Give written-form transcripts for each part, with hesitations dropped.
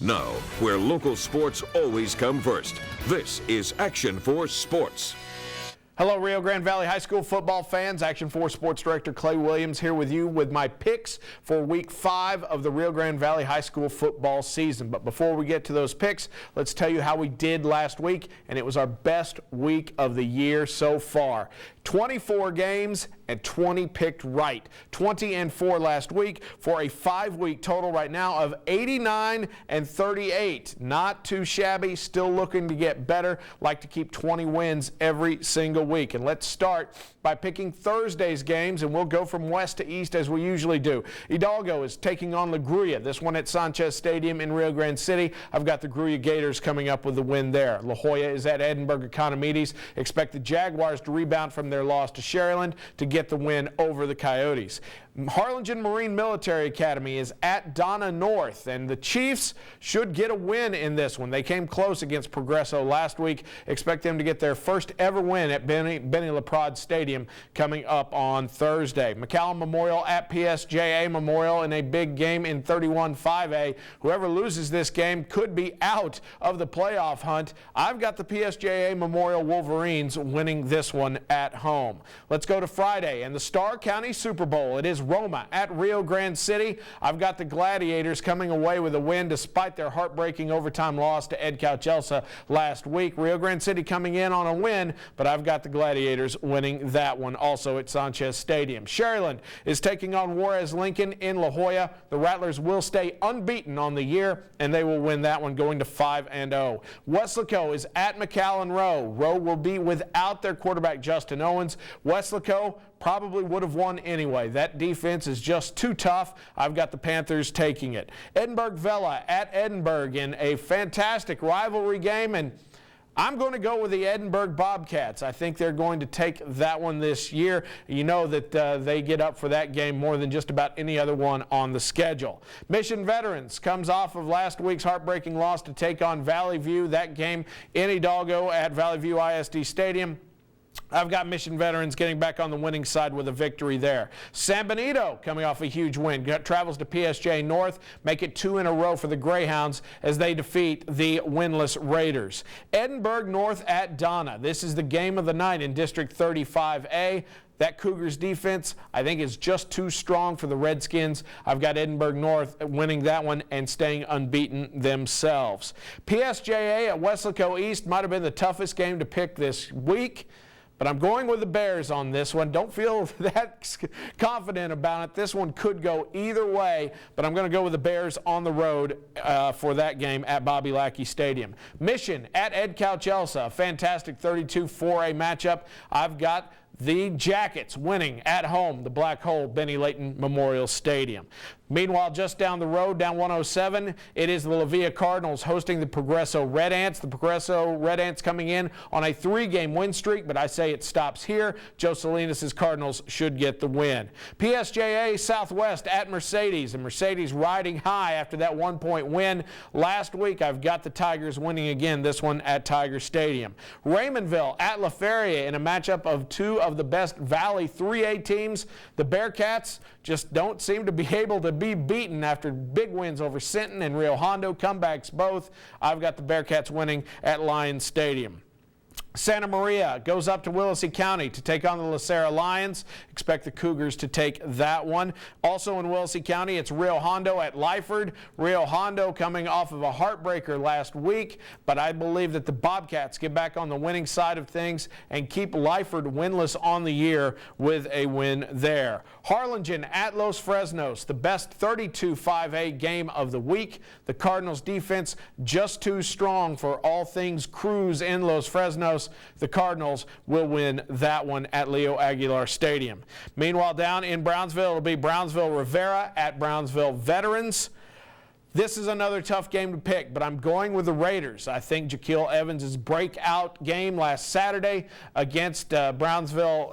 Now, where local sports always come first, this is Action 4 Sports. Hello, Rio Grande Valley High School football fans. Action 4 Sports Director Clay Williams here with you with my picks for Week 5 of the Rio Grande Valley High School football season. But before we get to those picks, let's tell you how we did last week, and it was our best week of the year so far. 24 games and 20 picked right. 20-4 last week for a 5-week total right now of 89-38. Not too shabby, still looking to get better. Like to keep 20 wins every single week. And let's start by picking Thursday's games, and we'll go from west to east as we usually do. Hidalgo is taking on La Grulla, this one at Sanchez Stadium in Rio Grande City. I've got the Grulla Gators coming up with the win there. La Jolla is at Edinburgh Economides. Expect the Jaguars to rebound from their loss to Sharyland to get the win over the Coyotes. Harlingen Marine Military Academy is at Donna North, and the Chiefs should get a win in this one. They came close against Progresso last week. Expect them to get their first ever win at Benny LaPrade Stadium coming up on Thursday. McCallum Memorial at PSJA Memorial in a big game in 31-5A. Whoever loses this game could be out of the playoff hunt. I've got the PSJA Memorial Wolverines winning this one at home. Let's go to Friday and the Starr County Super Bowl. It is Roma at Rio Grande City. I've got the Gladiators coming away with a win despite their heartbreaking overtime loss to Ed Cauchelsa last week. Rio Grande City coming in on a win, but I've got the Gladiators winning that one also at Sanchez Stadium. Sharyland is taking on Juarez Lincoln in La Jolla. The Rattlers will stay unbeaten on the year, and they will win that one going to 5-0. Weslaco is at McAllen Rowe. Rowe will be without their quarterback Justin Owens. Weslaco probably would have won anyway. That defense is just too tough. I've got the Panthers taking it. Edinburgh Vela at Edinburgh in a fantastic rivalry game, and I'm going to go with the Edinburgh Bobcats. I think they're going to take that one this year. You know that they get up for that game more than just about any other one on the schedule. Mission Veterans comes off of last week's heartbreaking loss to take on Valley View. That game in Hidalgo at Valley View ISD Stadium. I've got Mission Veterans getting back on the winning side with a victory there. San Benito coming off a huge win. Travels to PSJ North. Make it 2 in a row for the Greyhounds as they defeat the winless Raiders. Edinburgh North at Donna. This is the game of the night in District 35A. That Cougars defense, I think, is just too strong for the Redskins. I've got Edinburgh North winning that one and staying unbeaten themselves. PSJA at Weslaco East might have been the toughest game to pick this week, but I'm going with the Bears on this one. Don't feel that confident about it. This one could go either way, but I'm going to go with the Bears on the road for that game at Bobby Lackey Stadium. Mission at Ed Cauchelsa, a fantastic 32-4A matchup. I've got the Jackets winning at home, the Black Hole Benny Layton Memorial Stadium. Meanwhile, just down the road, down 107, it is the La Villa Cardinals hosting the Progresso Red Ants. The Progresso Red Ants coming in on a 3-game win streak, but I say it stops here. Joe Salinas' Cardinals should get the win. PSJA Southwest at Mercedes, and Mercedes riding high after that 1-point win last week. I've got the Tigers winning again, this one at Tiger Stadium. Raymondville at La Feria in a matchup of 2 of the best Valley 3A teams. The Bearcats just don't seem to be able to be beaten after big wins over Sinton and Rio Hondo, comebacks both. I've got the Bearcats winning at Lions Stadium. Santa Maria goes up to Willacy County to take on the La Serra Lions. Expect the Cougars to take that one. Also in Willacy County, it's Rio Hondo at Lyford. Rio Hondo coming off of a heartbreaker last week, but I believe that the Bobcats get back on the winning side of things and keep Lyford winless on the year with a win there. Harlingen at Los Fresnos, the best 32-5A game of the week. The Cardinals defense just too strong for all things Cruz in Los Fresnos. The Cardinals will win that one at Leo Aguilar Stadium. Meanwhile, down in Brownsville, it'll be Brownsville Rivera at Brownsville Veterans. This is another tough game to pick, but I'm going with the Raiders. I think Jaquil Evans' breakout game last Saturday against Brownsville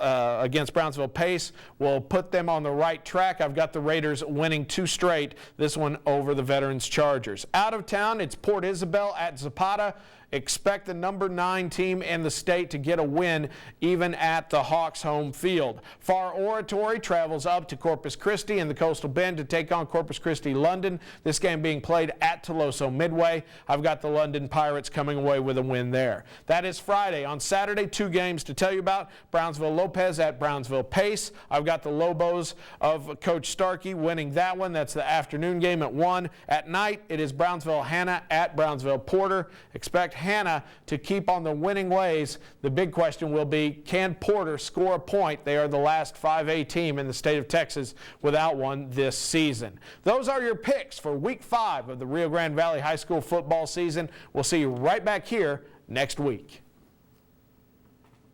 Pace will put them on the right track. I've got the Raiders winning 2 straight, this one over the Veterans Chargers. Out of town, it's Port Isabel at Zapata. Expect the number 9 team in the state to get a win even at the Hawks home field. Far Oratory travels up to Corpus Christi in the Coastal Bend to take on Corpus Christi London. This game being played at Toloso Midway. I've got the London Pirates coming away with a win there. That is Friday. On Saturday, 2 games to tell you about. Brownsville Lopez at Brownsville Pace. I've got the Lobos of Coach Starkey winning that one. That's the afternoon game at 1. At night, it is Brownsville Hannah at Brownsville Porter. Expect Hannah to keep on the winning ways. The big question will be, can Porter score a point? They are the last 5A team in the state of Texas without one this season. Those are your picks for Week 5 of the Rio Grande Valley High School football season. We'll see you right back here next week.